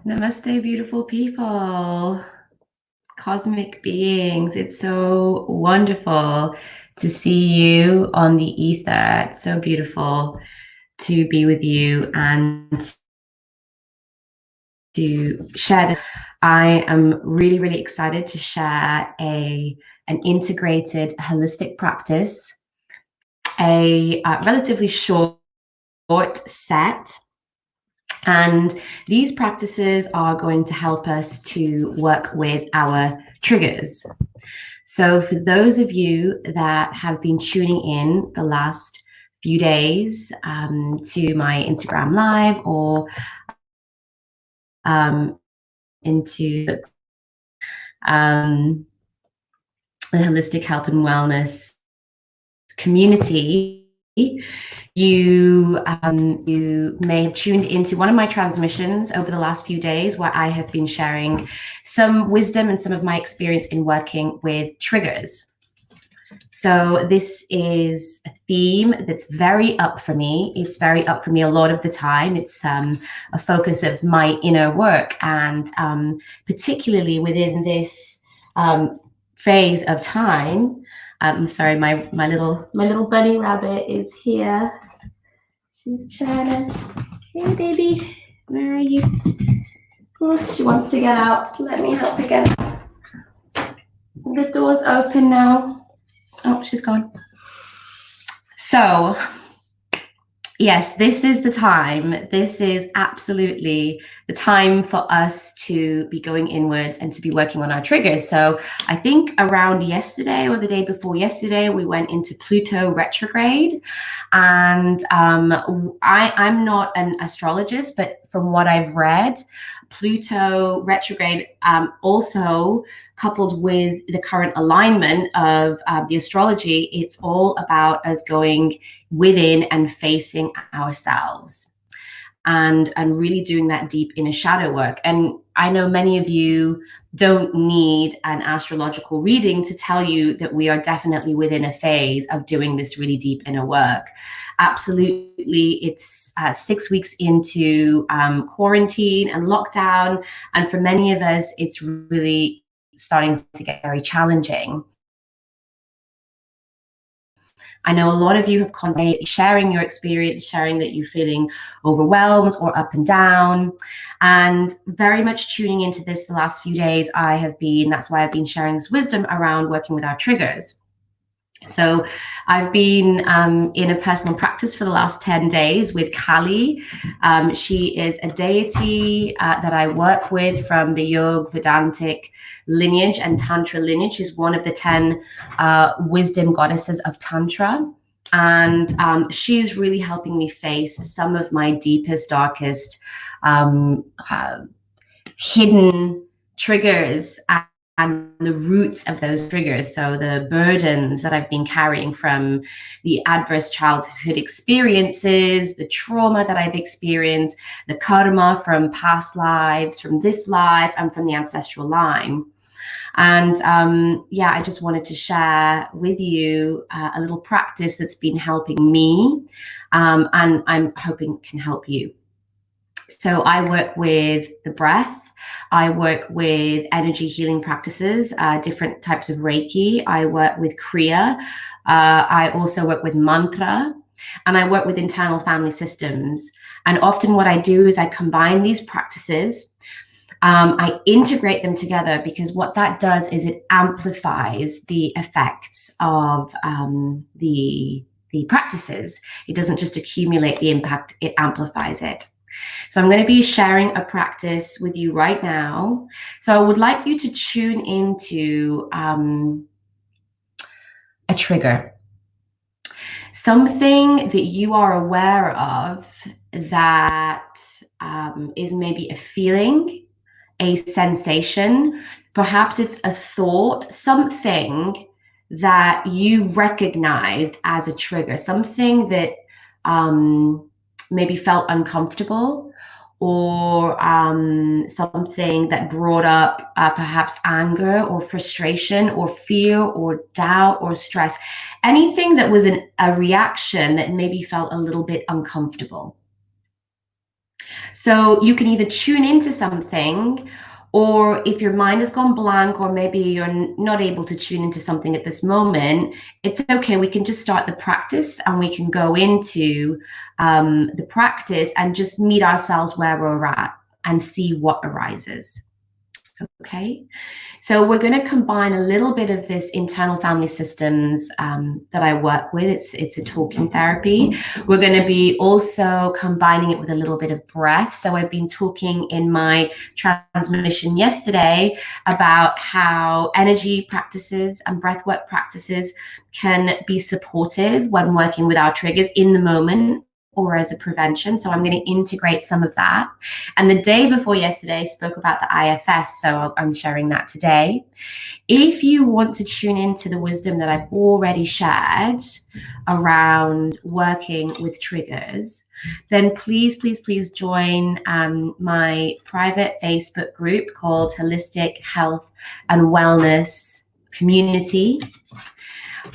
Namaste, beautiful people, cosmic beings. It's so wonderful to see you on the ether. It's so beautiful to be with you and to share this. I am really, really excited to share an integrated holistic practice, a relatively short set. And these practices are going to help us to work with our triggers. So for those of you that have been tuning in the last few days to my Instagram live or into the holistic health and wellness community, you may have tuned into one of my transmissions over the last few days where I have been sharing some wisdom and some of my experience in working with triggers. So this is a theme that's very up for me. It's very up for me a lot of the time. It's a focus of my inner work, and particularly within this phase of time. I'm sorry, my little bunny rabbit is here. She's trying to, hey baby, where are you? Oh, she wants to get out. Let me help her get out. The door's open now. Oh, she's gone. So, yes, this is the time. This is absolutely the time for us to be going inwards and to be working on our triggers. So I think around yesterday or the day before yesterday, we went into Pluto retrograde. And I'm not an astrologist, but from what I've read, Pluto retrograde also coupled with the current alignment of the astrology, it's all about us going within and facing ourselves and really doing that deep inner shadow work. And I know many of you don't need an astrological reading to tell you that we are definitely within a phase of doing this really deep inner work. Absolutely, it's 6 weeks into quarantine and lockdown, and for many of us, it's really starting to get very challenging. I know a lot of you have contacted, sharing your experience, sharing that you're feeling overwhelmed or up and down, and very much tuning into this the last few days. That's why I've been sharing this wisdom around working with our triggers. So I've been in a personal practice for the last 10 days with Kali. She is a deity that I work with from the Yoga Vedantic lineage and Tantra lineage. She's one of the 10 wisdom goddesses of Tantra. And she's really helping me face some of my deepest, darkest, hidden triggers and the roots of those triggers. So the burdens that I've been carrying from the adverse childhood experiences, the trauma that I've experienced, the karma from past lives, from this life, and from the ancestral line. And I just wanted to share with you a little practice that's been helping me, and I'm hoping can help you. So I work with the breath. I work with energy healing practices, different types of Reiki. I work with Kriya. I also work with mantra, and I work with internal family systems. And often what I do is I combine these practices. I integrate them together because what that does is it amplifies the effects of the practices. It doesn't just accumulate the impact, it amplifies it. So I'm going to be sharing a practice with you right now. So I would like you to tune into a trigger, something that you are aware of that is maybe a feeling, a sensation, perhaps it's a thought, something that you recognized as a trigger, something that maybe felt uncomfortable, or something that brought up perhaps anger or frustration or fear or doubt or stress, anything that was a reaction that maybe felt a little bit uncomfortable. So you can either tune into something, or if your mind has gone blank, or maybe you're not able to tune into something at this moment, it's okay. We can just start the practice and we can go into the practice and just meet ourselves where we're at and see what arises. Okay. So we're going to combine a little bit of this internal family systems that I work with. It's a talking therapy. We're going to be also combining it with a little bit of breath. So I've been talking in my transmission yesterday about how energy practices and breathwork practices can be supportive when working with our triggers in the moment or as a prevention. So I'm going to integrate some of that. And the day before yesterday, I spoke about the IFS. So I'm sharing that today. If you want to tune into the wisdom that I've already shared around working with triggers, then please, please, please join my private Facebook group called Holistic Health and Wellness Community.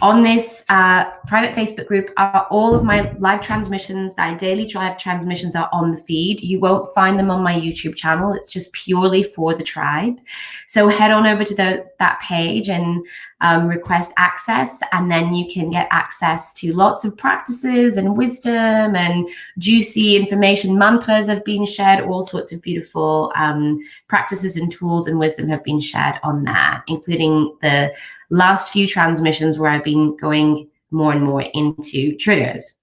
On this private Facebook group are all of my live transmissions. My daily live transmissions are on the feed. You won't find them on my YouTube channel. It's just purely for the tribe. So head on over to that page and request access, and then you can get access to lots of practices and wisdom and juicy information. Mantras have been shared. All sorts of beautiful practices and tools and wisdom have been shared on there, including the last few transmissions where I've been going more and more into triggers.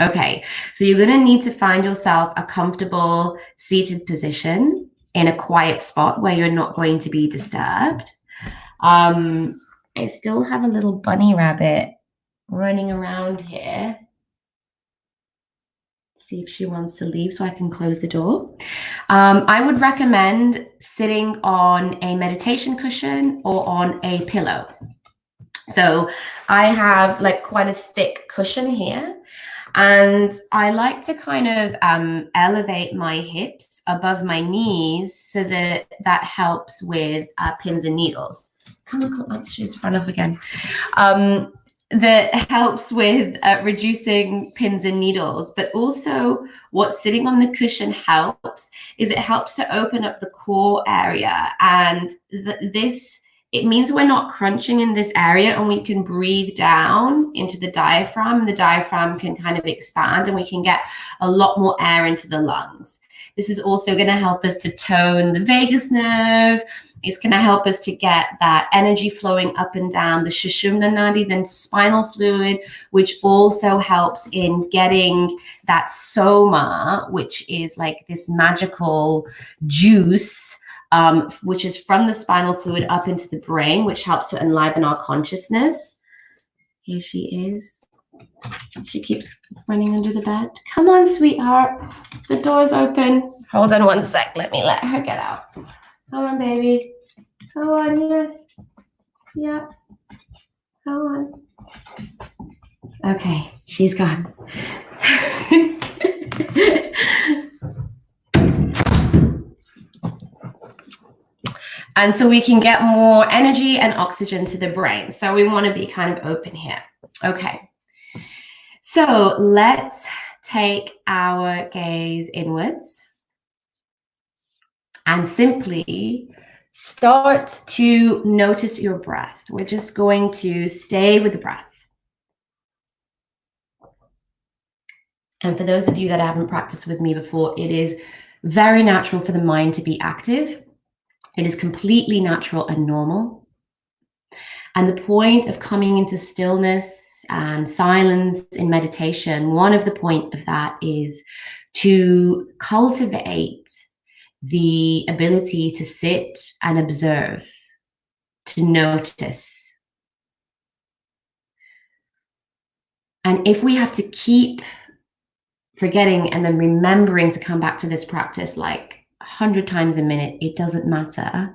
Okay, so you're going to need to find yourself a comfortable seated position in a quiet spot where you're not going to be disturbed. I still have a little bunny rabbit running around here. See if she wants to leave so I can close the door. I would recommend sitting on a meditation cushion or on a pillow. So I have like quite a thick cushion here, and I like to kind of elevate my hips above my knees so that helps with pins and needles. Come on, she's run off again. That helps with reducing pins and needles, but also what sitting on the cushion helps is it helps to open up the core area, and it means we're not crunching in this area, and we can breathe down into the diaphragm. The diaphragm can kind of expand and we can get a lot more air into the lungs. This is also going to help us to tone the vagus nerve. It's going to help us to get that energy flowing up and down the Sushumna Nadi, then spinal fluid, which also helps in getting that soma, which is like this magical juice, which is from the spinal fluid up into the brain, which helps to enliven our consciousness. Here she is. She keeps running under the bed. Come on, sweetheart. The door's open. Hold on one sec. Let me let her get out. Come on, baby. Come on, yes. Yeah. Come on. Okay, she's gone. And so we can get more energy and oxygen to the brain. So we want to be kind of open here. Okay. So let's take our gaze inwards and simply start to notice your breath. We're just going to stay with the breath. And for those of you that haven't practiced with me before, it is very natural for the mind to be active. It is completely natural and normal. And the point of coming into stillness and silence in meditation, one of the point of that is to cultivate the ability to sit and observe, to notice. And if we have to keep forgetting and then remembering to come back to this practice like 100 times a minute, it doesn't matter,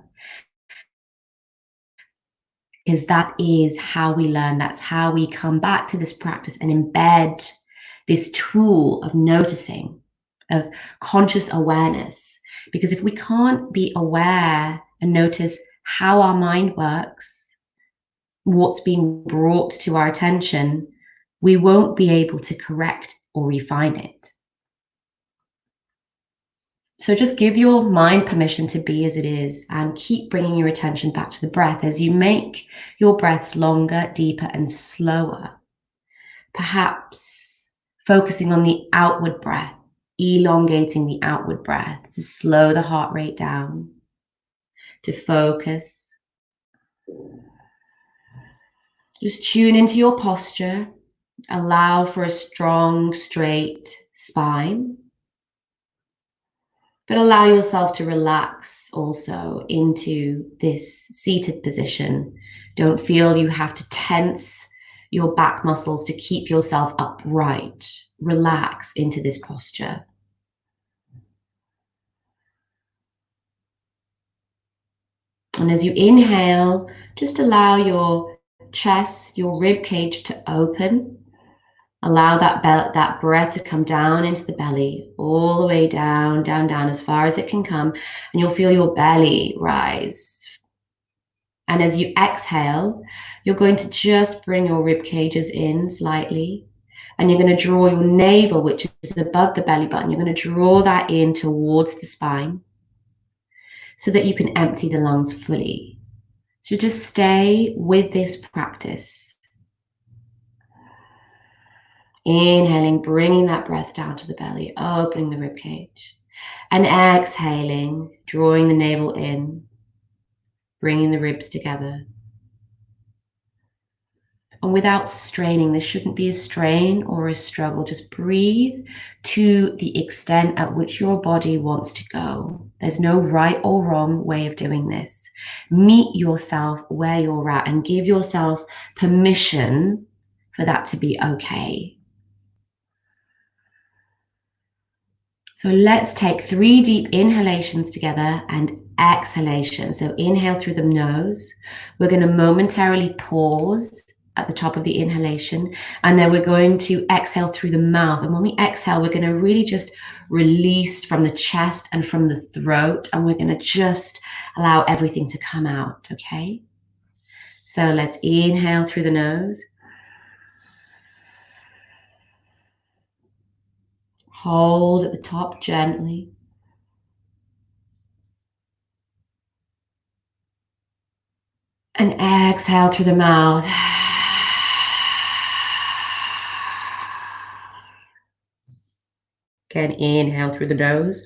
because that is how we learn. That's how we come back to this practice and embed this tool of noticing, of conscious awareness. Because if we can't be aware and notice how our mind works, what's being brought to our attention, we won't be able to correct or refine it. So just give your mind permission to be as it is and keep bringing your attention back to the breath as you make your breaths longer, deeper, and slower. Perhaps focusing on the outward breath, elongating the outward breath to slow the heart rate down, to focus. Just tune into your posture. Allow for a strong, straight spine. But allow yourself to relax also into this seated position. Don't feel you have to tense your back muscles to keep yourself upright. Relax into this posture. And as you inhale, just allow your chest, your rib cage to open. Allow that breath to come down into the belly, all the way down, down, down, as far as it can come. And you'll feel your belly rise. And as you exhale, you're going to just bring your rib cages in slightly. And you're going to draw your navel, which is above the belly button. You're going to draw that in towards the spine so that you can empty the lungs fully. So just stay with this practice. Inhaling, bringing that breath down to the belly, opening the rib cage. And exhaling, drawing the navel in, bringing the ribs together. And without straining, this shouldn't be a strain or a struggle. Just breathe to the extent at which your body wants to go. There's no right or wrong way of doing this. Meet yourself where you're at and give yourself permission for that to be okay. So let's take 3 deep inhalations together and exhalations. So inhale through the nose. We're going to momentarily pause at the top of the inhalation, and then we're going to exhale through the mouth. And when we exhale, we're going to really just release from the chest and from the throat, and we're going to just allow everything to come out, okay? So let's inhale through the nose. Hold at the top gently. And exhale through the mouth. Again, inhale through the nose.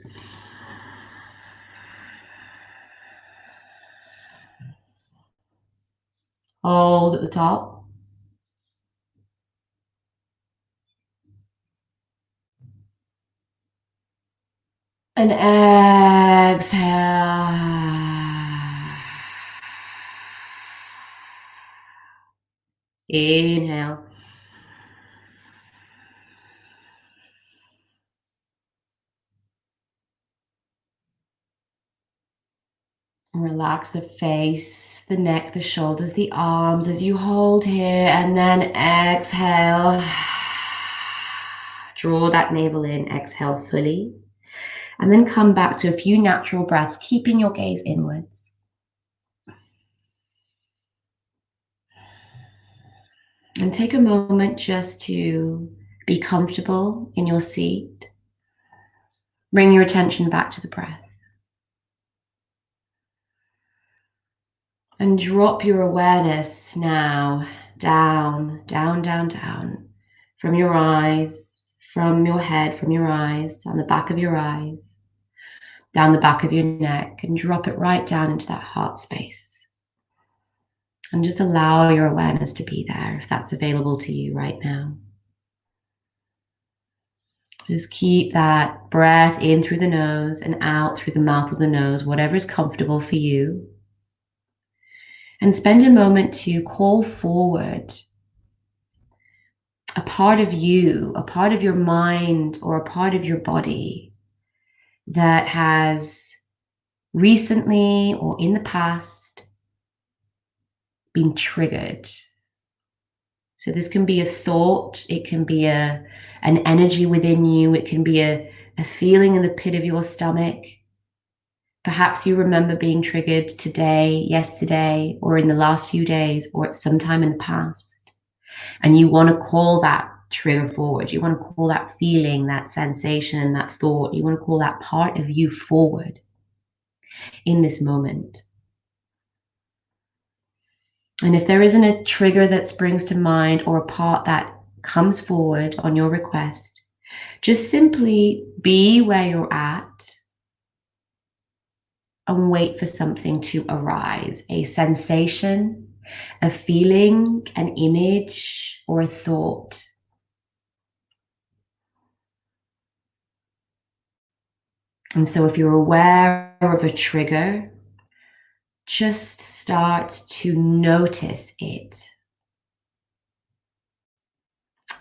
Hold at the top. And exhale. Inhale. Relax the face, the neck, the shoulders, the arms as you hold here, and then exhale. Draw that navel in, exhale fully. And then come back to a few natural breaths, keeping your gaze inwards. And take a moment just to be comfortable in your seat. Bring your attention back to the breath. And drop your awareness now down, down, down, down. From your eyes, from your head, from your eyes, down the back of your eyes, down the back of your neck, and drop it right down into that heart space. And just allow your awareness to be there if that's available to you right now. Just keep that breath in through the nose and out through the mouth of the nose, whatever is comfortable for you. And spend a moment to call forward a part of you, a part of your mind, or a part of your body that has recently or in the past been triggered. So this can be a thought, it can be an energy within you, it can be a feeling in the pit of your stomach. Perhaps you remember being triggered today, yesterday, or in the last few days, or at some time in the past. And you want to call that trigger forward. You want to call that feeling, that sensation, that thought, you want to call that part of you forward in this moment. And if there isn't a trigger that springs to mind or a part that comes forward on your request, just simply be where you're at and wait for something to arise, a sensation, a feeling, an image, or a thought. And so if you're aware of a trigger, just start to notice it.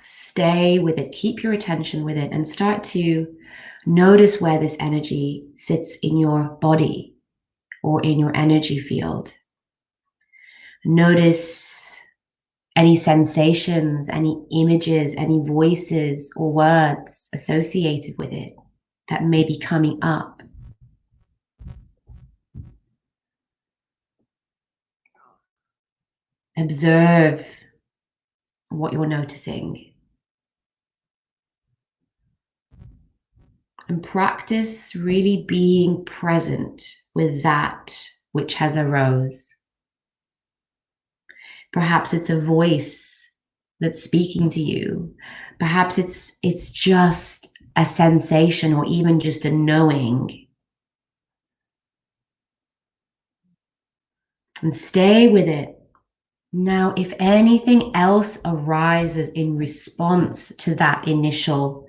Stay with it, keep your attention with it, and start to notice where this energy sits in your body or in your energy field. Notice any sensations, any images, any voices or words associated with it that may be coming up. Observe what you're noticing. And practice really being present with that which has arose. Perhaps it's a voice that's speaking to you. Perhaps it's just a sensation or even just a knowing. And stay with it. Now, if anything else arises in response to that initial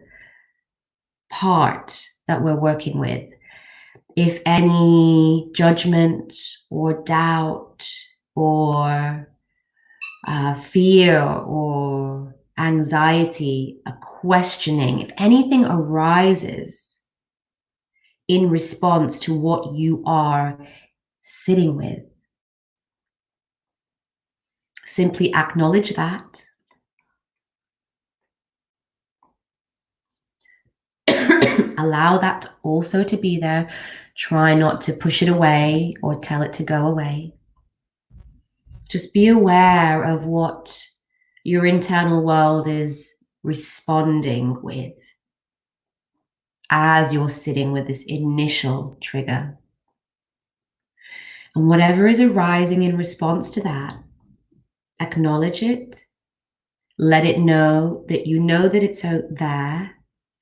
part that we're working with, if any judgment or doubt or fear or anxiety, a questioning, if anything arises in response to what you are sitting with, simply acknowledge that. Allow that also to be there. Try not to push it away or tell it to go away. Just be aware of what your internal world is responding with as you're sitting with this initial trigger. And whatever is arising in response to that, acknowledge it. Let it know that it's out there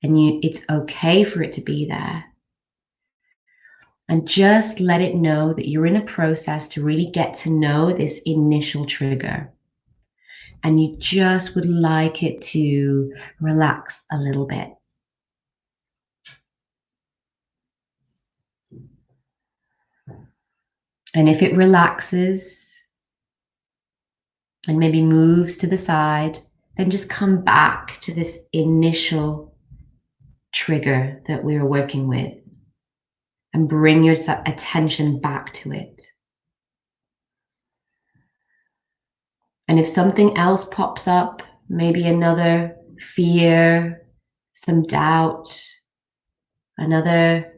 and it's okay for it to be there. And just let it know that you're in a process to really get to know this initial trigger. And you just would like it to relax a little bit. And if it relaxes and maybe moves to the side, then just come back to this initial trigger that we are working with and bring your attention back to it. And if something else pops up, maybe another fear, some doubt, another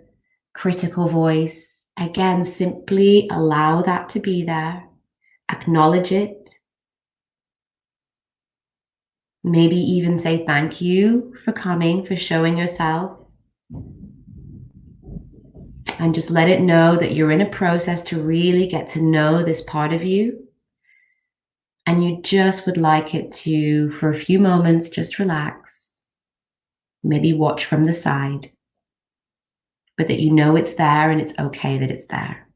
critical voice, again, simply allow that to be there, acknowledge it, maybe even say thank you for coming, for showing yourself, and just let it know that you're in a process to really get to know this part of you. And you just would like it to, for a few moments, just relax, maybe watch from the side, but that you know it's there and it's okay that it's there.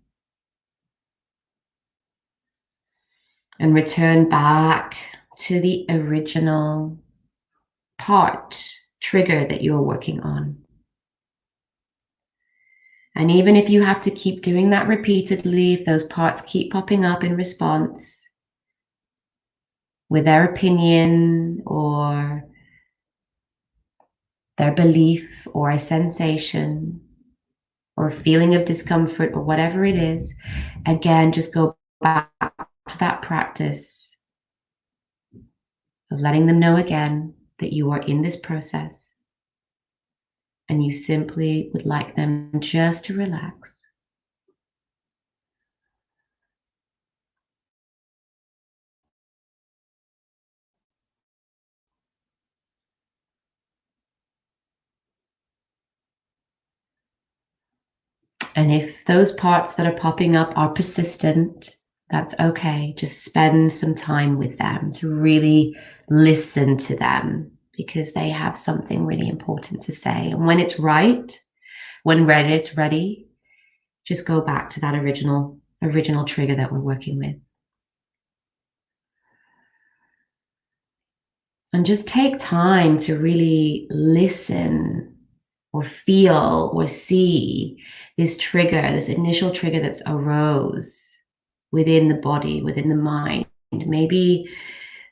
And return back to the original trigger that you're working on. And even if you have to keep doing that repeatedly, if those parts keep popping up in response with their opinion or their belief or a sensation or a feeling of discomfort or whatever it is, again, just go back to that practice of letting them know again that you are in this process and you simply would like them just to relax. And if those parts that are popping up are persistent, that's okay. Just spend some time with them to really listen to them, because they have something really important to say. And when it's right, when it's ready, just go back to that original trigger that we're working with. And just take time to really listen or feel or see this trigger, this initial trigger that's arose within the body, within the mind. Maybe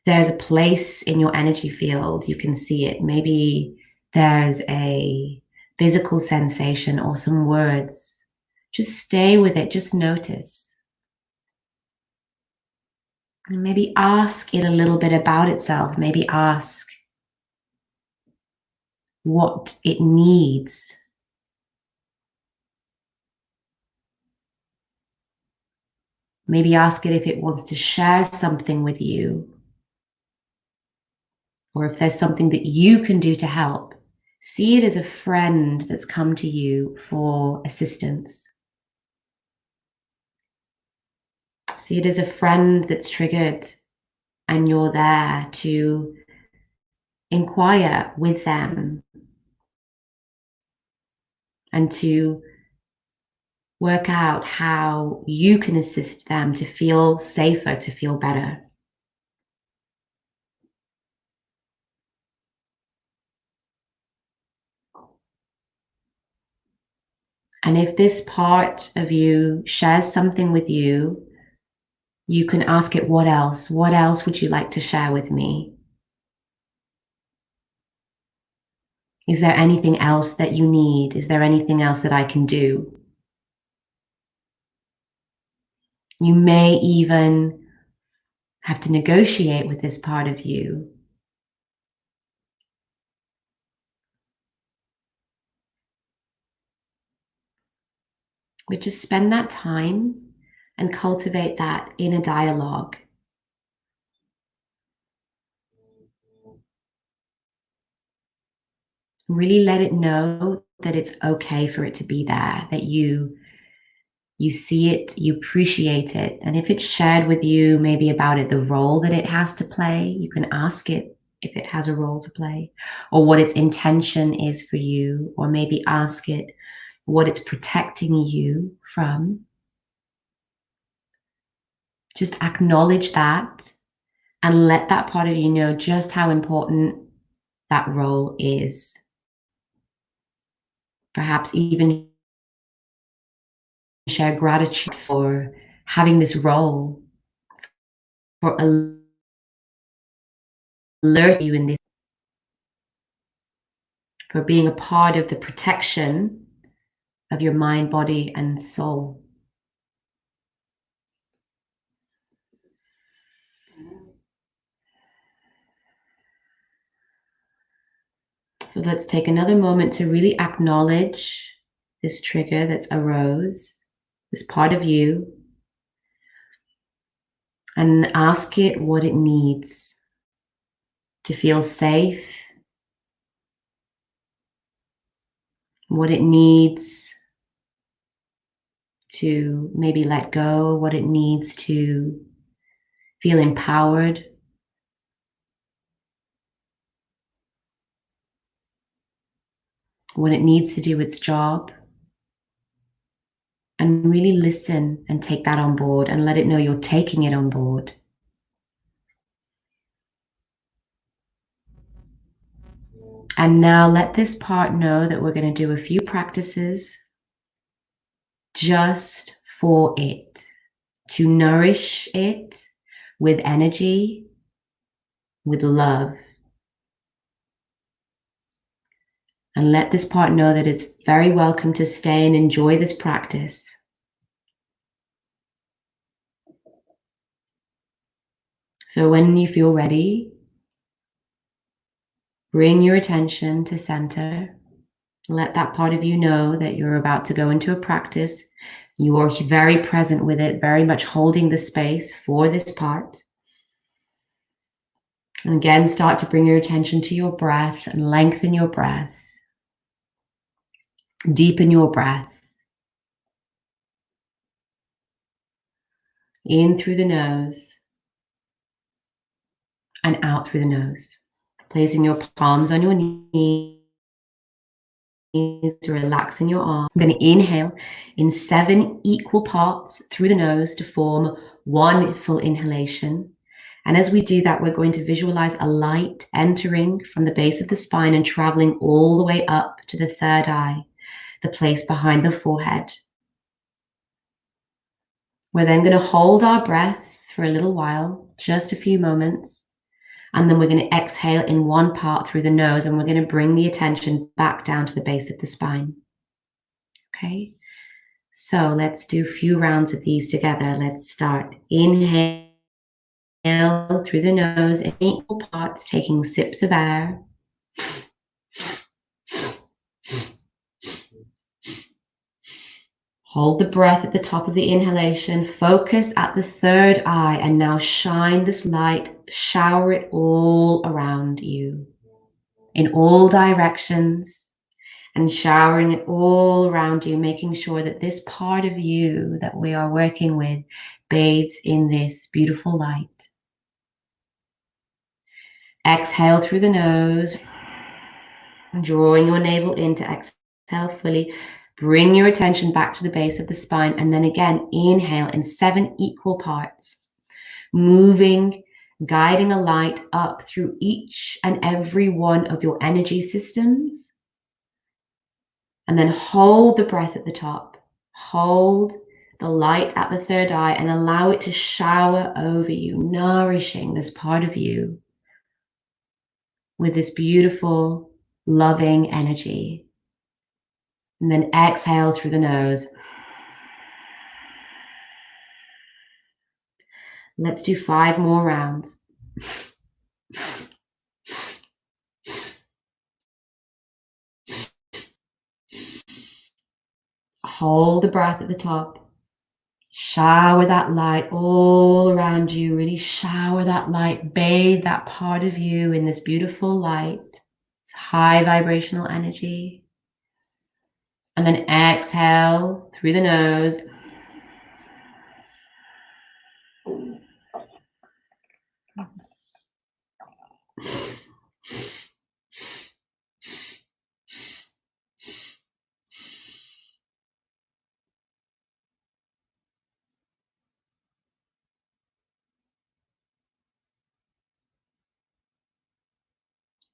there's a place in your energy field, you can see it. Maybe there's a physical sensation or some words. Just stay with it, just notice. And maybe ask it a little bit about itself. Maybe ask what it needs. Maybe ask it if it wants to share something with you, or if there's something that you can do to help. See it as a friend that's come to you for assistance. See it as a friend that's triggered, and you're there to inquire with them and to work out how you can assist them to feel safer, to feel better. And if this part of you shares something with you, you can ask it, what else? What else would you like to share with me? Is there anything else that you need? Is there anything else that I can do? You may even have to negotiate with this part of you. But just spend that time and cultivate that inner dialogue. Really let it know that it's okay for it to be there, that you see it, you appreciate it. And if it's shared with you, maybe about it, the role that it has to play, you can ask it if it has a role to play, or what its intention is for you, or maybe ask it what it's protecting you from. Just acknowledge that and let that part of you know just how important that role is. Perhaps even share gratitude for having this role, for alert you in this, for being a part of the protection of your mind, body, and soul. So let's take another moment to really acknowledge this trigger that's arose, this part of you, and ask it what it needs to feel safe, what it needs to maybe let go, what it needs to feel empowered. What it needs to do its job. And really listen and take that on board and let it know you're taking it on board. And now let this part know that we're going to do a few practices just for it, to nourish it with energy, with love. And let this part know that it's very welcome to stay and enjoy this practice. So when you feel ready, bring your attention to center. Let that part of you know that you're about to go into a practice. You are very present with it, very much holding the space for this part. And again, start to bring your attention to your breath and lengthen your breath. Deepen your breath. In through the nose and out through the nose. Placing your palms on your knees, relaxing your arms. I'm going to inhale in 7 equal parts through the nose to form one full inhalation. And as we do that, we're going to visualize a light entering from the base of the spine and traveling all the way up to the third eye, the place behind the forehead. We're then going to hold our breath for a little while, just a few moments. And then we're going to exhale in one part through the nose, and we're going to bring the attention back down to the base of the spine. Okay, so let's do a few rounds of these together. Let's start. Inhale through the nose in equal parts, taking sips of air. Hold the breath at the top of the inhalation. Focus at the third eye, and now shine this light, shower it all around you in all directions, and showering it all around you, making sure that this part of you that we are working with bathes in this beautiful light. Exhale through the nose, drawing your navel in to exhale fully. Bring your attention back to the base of the spine, and then again, inhale in 7 equal parts, moving, guiding a light up through each and every one of your energy systems. And then hold the breath at the top. Hold the light at the third eye and allow it to shower over you, nourishing this part of you with this beautiful, loving energy. And then exhale through the nose. Let's do 5 more rounds. Hold the breath at the top. Shower that light all around you. Really shower that light. Bathe that part of you in this beautiful light. It's high vibrational energy. And then exhale through the nose.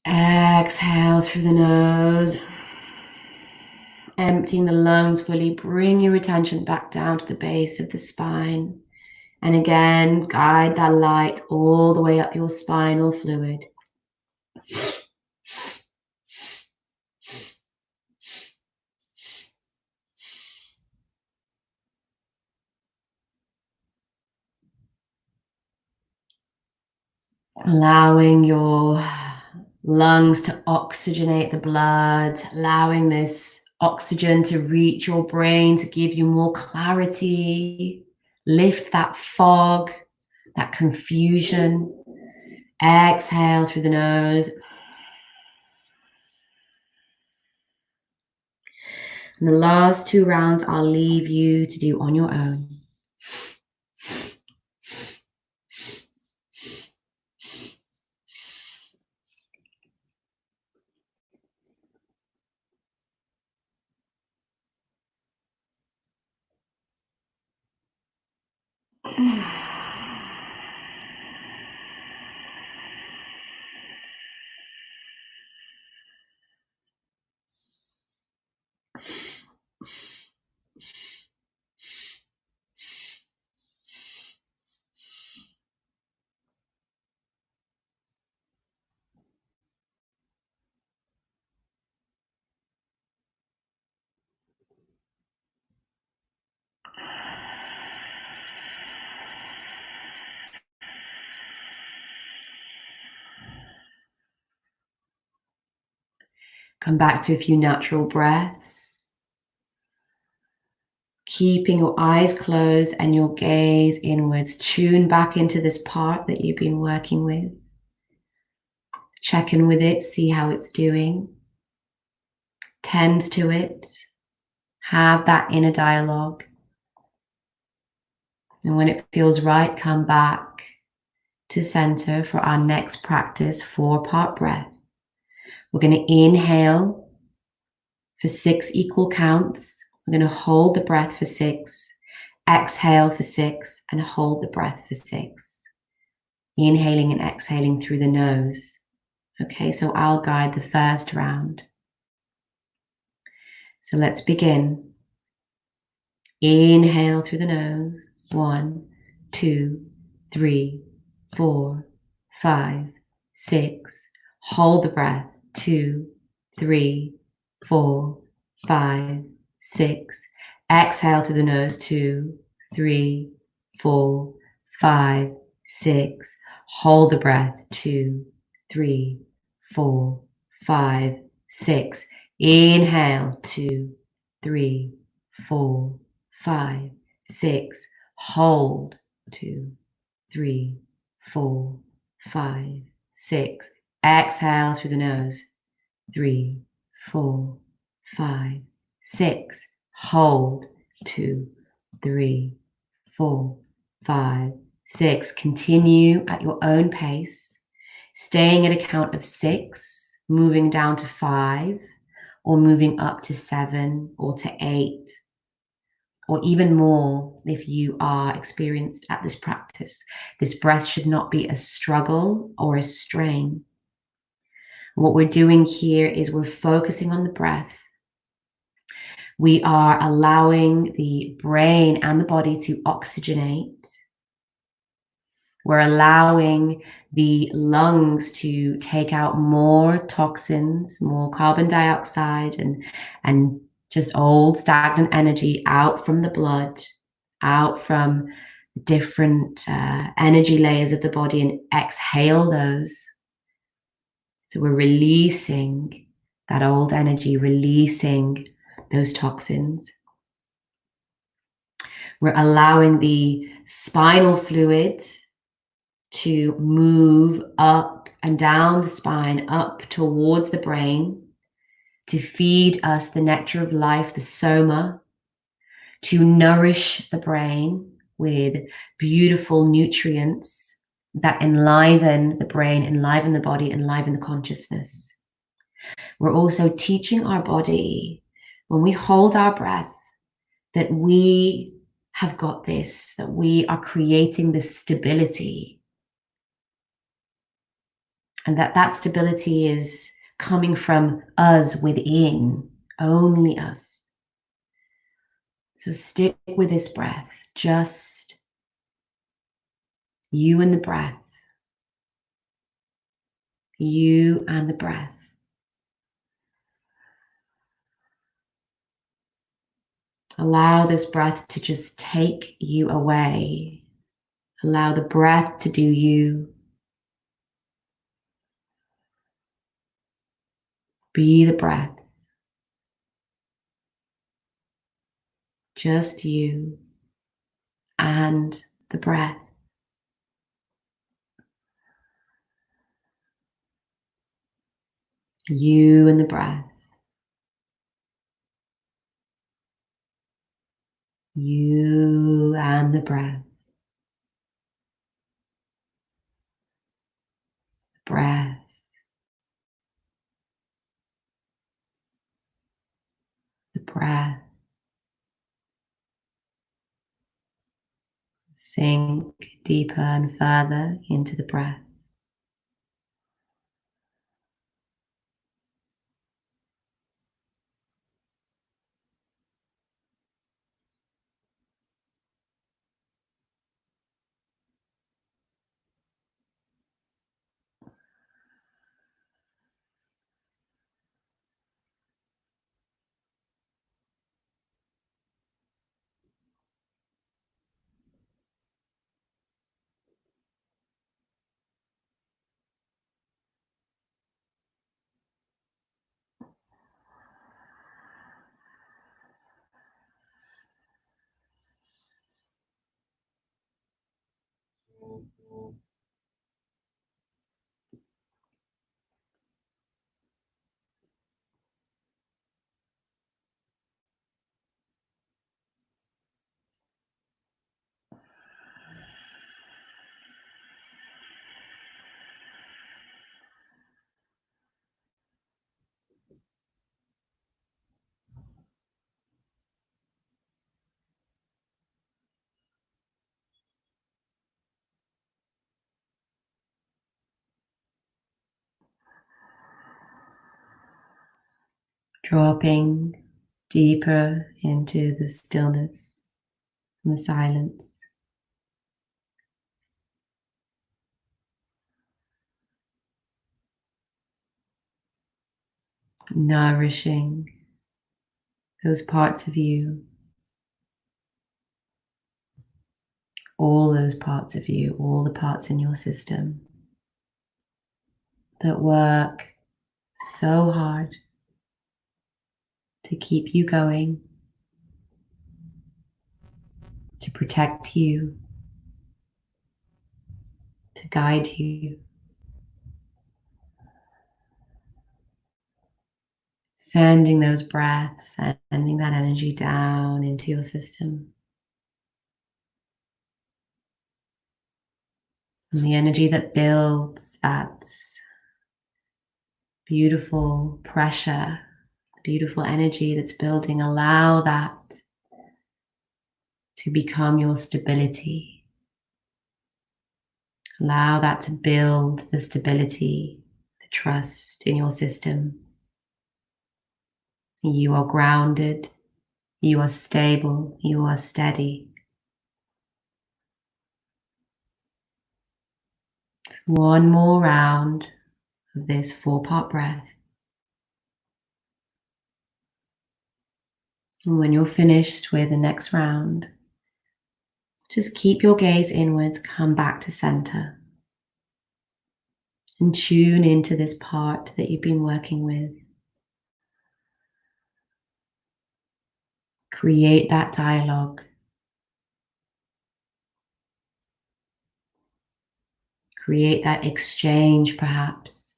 Exhale through the nose. Emptying the lungs fully. Bring your attention back down to the base of the spine. And again, guide that light all the way up your spinal fluid. Allowing your lungs to oxygenate the blood, allowing this oxygen to reach your brain to give you more clarity, lift that fog, that confusion. Exhale through the nose. And the last 2 rounds I'll leave you to do on your own. Come back to a few natural breaths. Keeping your eyes closed and your gaze inwards. Tune back into this part that you've been working with. Check in with it, see how it's doing. Tend to it. Have that inner dialogue. And when it feels right, come back to center for our next practice, 4-part breath. We're going to inhale for 6 equal counts. We're going to hold the breath for 6, exhale for 6, and hold the breath for 6. Inhaling and exhaling through the nose. Okay, so I'll guide the first round. So let's begin. Inhale through the nose. 1, 2, 3, 4, 5, 6. Hold the breath. 2, 3, 4, 5, 6. Exhale through the nose. 2, 3, 4, 5, 6. Hold the breath. 2, 3, 4, 5, 6. Inhale. 2, 3, 4, 5, 6. Hold. 2, 3, 4, 5, 6. Exhale through the nose. 3, 4, 5, 6. Hold. 2, 3, 4, 5, 6. Continue at your own pace, staying at a count of 6, moving down to 5, or moving up to 7 or to 8, or even more if you are experienced at this practice. This breath should not be a struggle or a strain. What we're doing here is we're focusing on the breath. We are allowing the brain and the body to oxygenate. We're allowing the lungs to take out more toxins, more carbon dioxide, and just old stagnant energy out from the blood, out from different energy layers of the body, and exhale those. So we're releasing that old energy, releasing those toxins. We're allowing the spinal fluid to move up and down the spine, up towards the brain, to feed us the nectar of life, the soma, to nourish the brain with beautiful nutrients that enliven the brain, enliven the body, enliven the consciousness. We're also teaching our body, when we hold our breath, that we have got this, that we are creating this stability, and that stability is coming from us within, only us. So stick with this breath, just you and the breath, you and the breath. Allow this breath to just take you away. Allow the breath to do you. Be the breath. Just you and the breath. You and the breath. You and the breath. Breath. The breath. Sink deeper and further into the breath. dropping deeper into the stillness and the silence. Nourishing those parts of you, all those parts of you, all the parts in your system that work so hard to keep you going, to protect you, to guide you. Sending those breaths, sending that energy down into your system. And the energy that builds that beautiful pressure, beautiful energy that's building, allow that to become your stability. Allow that to build the stability, the trust in your system. You are grounded, you are stable, you are steady. One more round of this 4-part breath. And when you're finished with the next round, just keep your gaze inwards, come back to center, and tune into this part that you've been working with. Create that dialogue. Create that exchange, perhaps.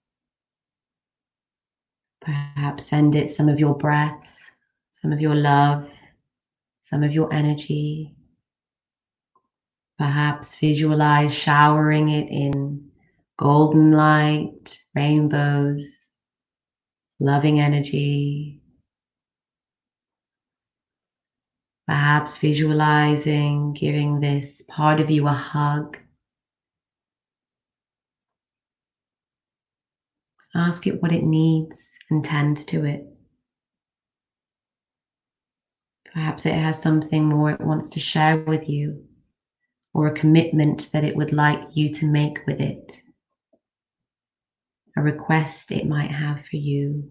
Perhaps send it some of your breaths, some of your love, some of your energy. Perhaps visualize showering it in golden light, rainbows, loving energy. Perhaps visualizing giving this part of you a hug. Ask it what it needs and tend to it. Perhaps it has something more it wants to share with you, or a commitment that it would like you to make with it. A request it might have for you.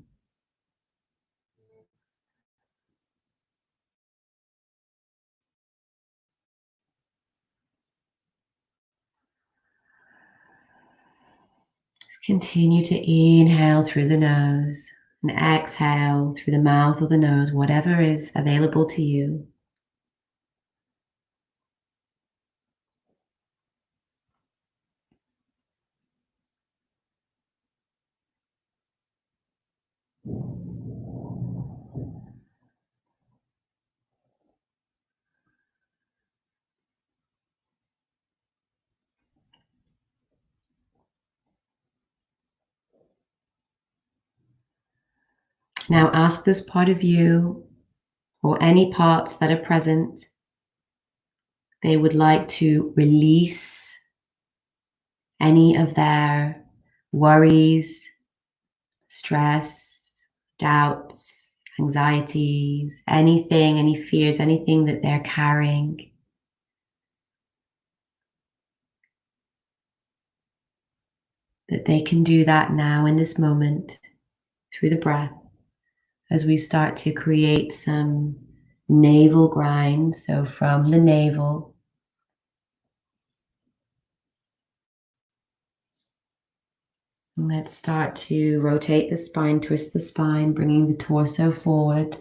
Just continue to inhale through the nose and exhale through the mouth or the nose, whatever is available to you. Now ask this part of you, or any parts that are present, they would like to release any of their worries, stress, doubts, anxieties, anything, any fears, anything that they're carrying. That they can do that now in this moment through the breath as we start to create some navel grind. So from the navel, let's start to rotate the spine, twist the spine, bringing the torso forward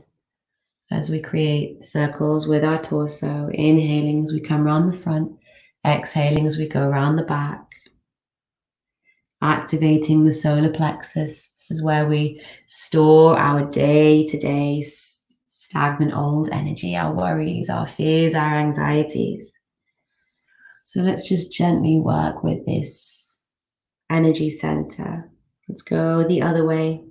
as we create circles with our torso. Inhaling as we come around the front, exhaling as we go around the back. Activating the solar plexus. This is where we store our day-to-day stagnant old energy, our worries, our fears, our anxieties. So let's just gently work with this energy center. Let's go the other way.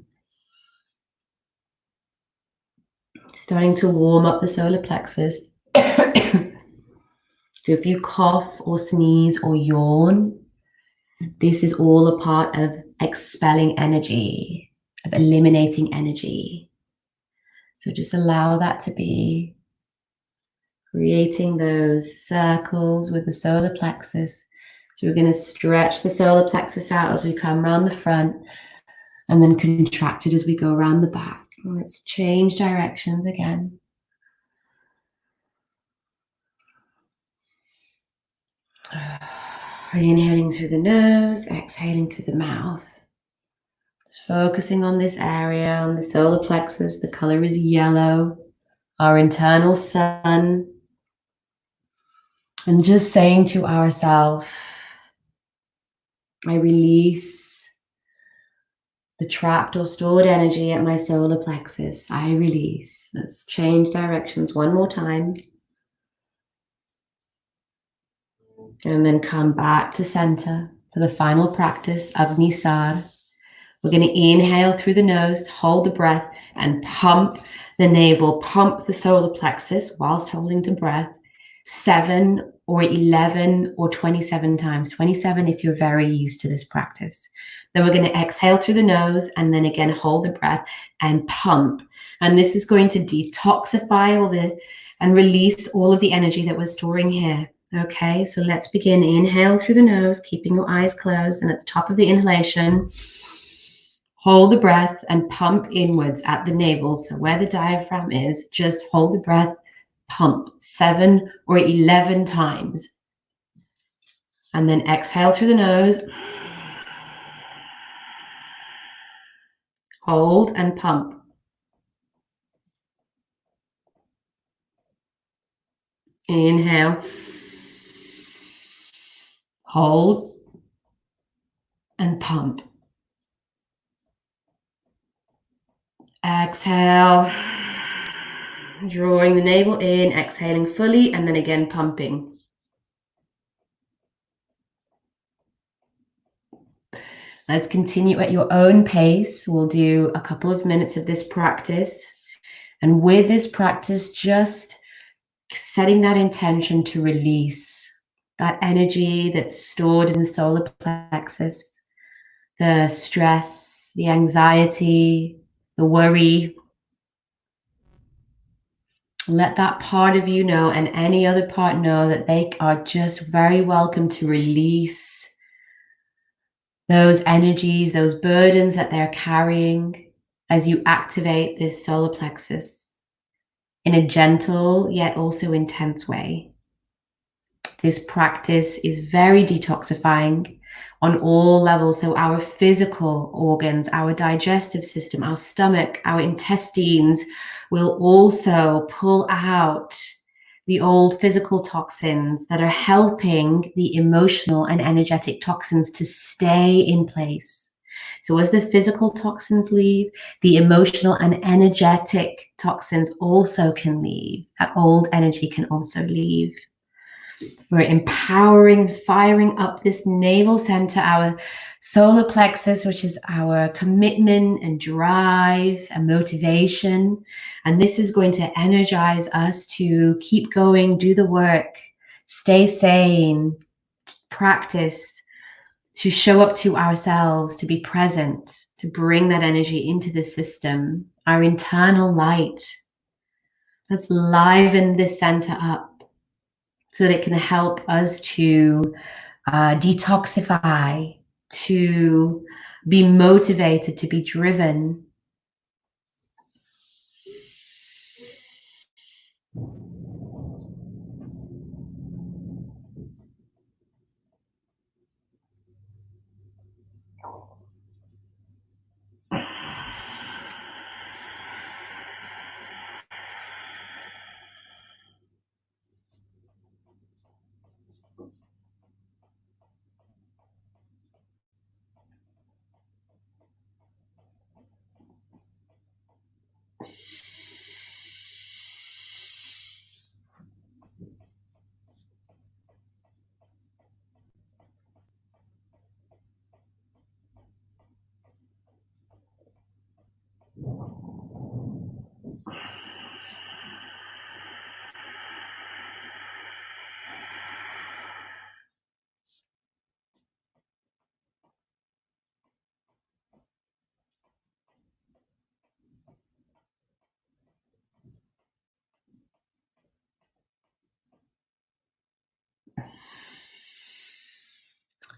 Starting to warm up the solar plexus. So if you cough or sneeze or yawn, this is all a part of expelling energy, of eliminating energy. So just allow that to be, creating those circles with the solar plexus. So we're going to stretch the solar plexus out as we come around the front and then contract it as we go around the back. Let's change directions again. Inhaling through the nose, exhaling through the mouth. Just focusing on this area, on the solar plexus. The color is yellow, our internal sun. And just saying to ourselves, I release the trapped or stored energy at my solar plexus. I release. Let's change directions one more time. And then come back to center for the final practice, Agni Sar. We're going to inhale through the nose, hold the breath, and pump the navel, pump the solar plexus whilst holding the breath 7 or 11 or 27 times. 27 if you're very used to this practice. Then we're going to exhale through the nose and then again hold the breath and pump. And this is going to detoxify all the and release all of the energy that we're storing here. Okay, so let's begin. Inhale through the nose, keeping your eyes closed, and at the top of the inhalation, hold the breath and pump inwards at the navel. So where the diaphragm is, just hold the breath, pump 7 or 11 times. And then exhale through the nose. Hold and pump. Inhale. Hold and pump. Exhale. Drawing the navel in, exhaling fully, and then again pumping. Let's continue at your own pace. We'll do a couple of minutes of this practice. And with this practice, just setting that intention to release that energy that's stored in the solar plexus, the stress, the anxiety, the worry. Let that part of you know and any other part know that they are just very welcome to release those energies, those burdens that they're carrying as you activate this solar plexus in a gentle yet also intense way. This practice is very detoxifying on all levels. So our physical organs, our digestive system, our stomach, our intestines will also pull out the old physical toxins that are helping the emotional and energetic toxins to stay in place. So as the physical toxins leave, the emotional and energetic toxins also can leave. That old energy can also leave. We're empowering, firing up this navel center, our solar plexus, which is our commitment and drive and motivation. And this is going to energize us to keep going, do the work, stay sane, practice, to show up to ourselves, to be present, to bring that energy into the system, our internal light. Let's liven this center up, so that it can help us to detoxify, to be motivated, to be driven.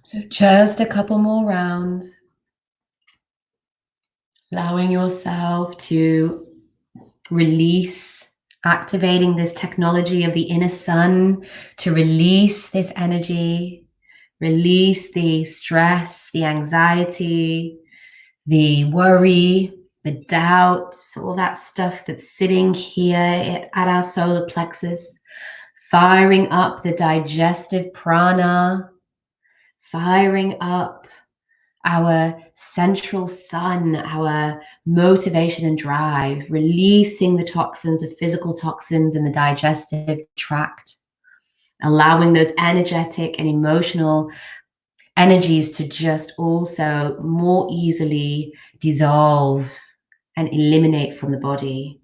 So just a couple more rounds, allowing yourself to release, activating this technology of the inner sun to release this energy, release the stress, the anxiety, the worry, the doubts, all that stuff that's sitting here at our solar plexus, firing up the digestive prana, firing up our central sun, our motivation and drive, releasing the toxins, the physical toxins in the digestive tract, allowing those energetic and emotional energies to just also more easily dissolve and eliminate from the body,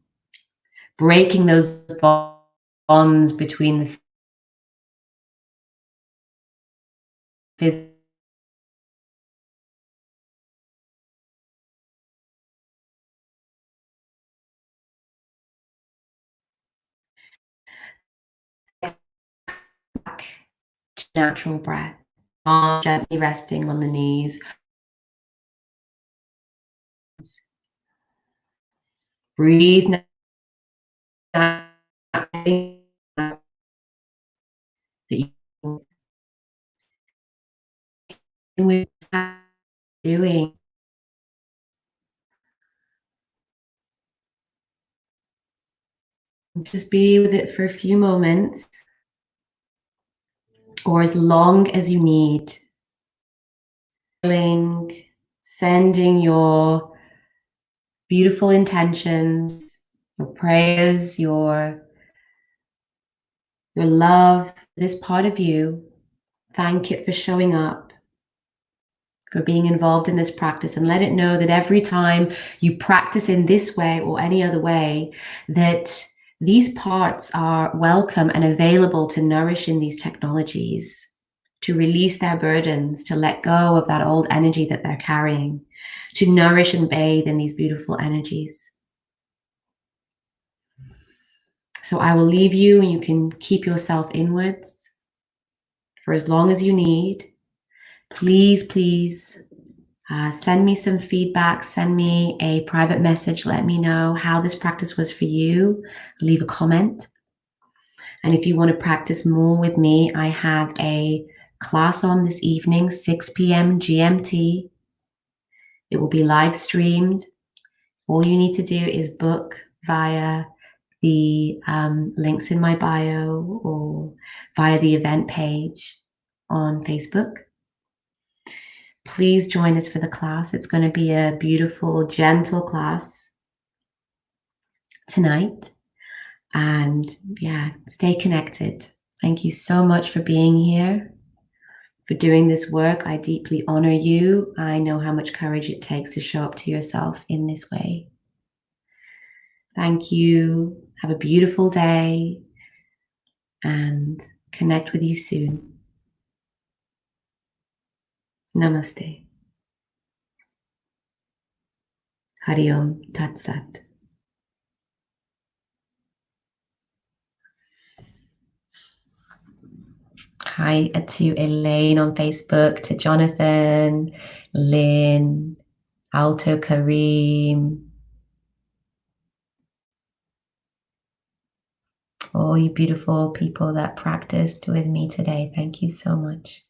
breaking those bonds between the physical natural breath, gently resting on the knees. Breathe naturally that you with doing. Just be with it for a few moments or as long as you need. Sending your beautiful intentions, your prayers, your love, this part of you. Thank it for showing up, for being involved in this practice, and let it know that every time you practice in this way or any other way, that these parts are welcome and available to nourish in these technologies, to release their burdens, to let go of that old energy that they're carrying, to nourish and bathe in these beautiful energies. So I will leave you, and you can keep yourself inwards for as long as you need. Please, please send me some feedback, send me a private message, let me know how this practice was for you, leave a comment. And if you want to practice more with me, I have a class on this evening, 6 p.m. GMT. It will be live streamed. All you need to do is book via the links in my bio or via the event page on Facebook. Please join us for the class. It's going to be a beautiful, gentle class tonight. And yeah, stay connected. Thank you so much for being here, for doing this work. I deeply honor you. I know how much courage it takes to show up to yourself in this way. Thank you. Have a beautiful day and connect with you soon. Namaste. Hari Om Tat Sat. Hi to Elaine on Facebook, to Jonathan, Lynn, Alto Kareem, all you beautiful people that practiced with me today. Thank you so much.